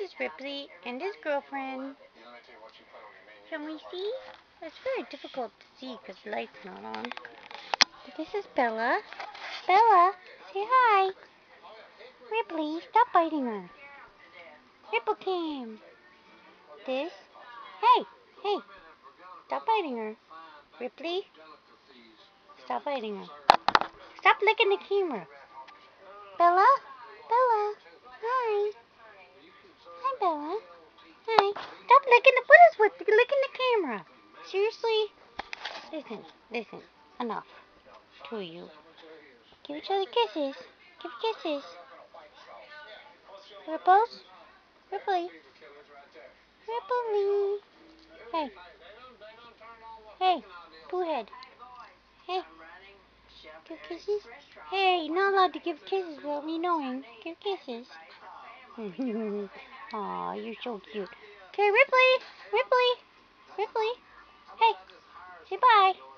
is Ripley and his girlfriend. Can we see? It's very difficult to see because the light's not on. But this is Bella. Bella, say hi. Ripley, stop biting her. Ripple Cam. This. Hey, hey, stop biting her. Ripley, stop biting her. Stop licking the camera. Bella, Bella, hi. Hi, Bella. Hi. Stop licking the. What is with licking the camera? Seriously? Listen. Enough. Two of you. Give each other kisses. Give kisses. Ripples? Ripley. Ripley. Hey. Hey. Pooh head. Hey. Give kisses. Hey, you're not allowed to give kisses without me knowing. Give kisses. Aw, you're so cute. Okay, Ripley. Ripley. Ripley. Hey. Say bye.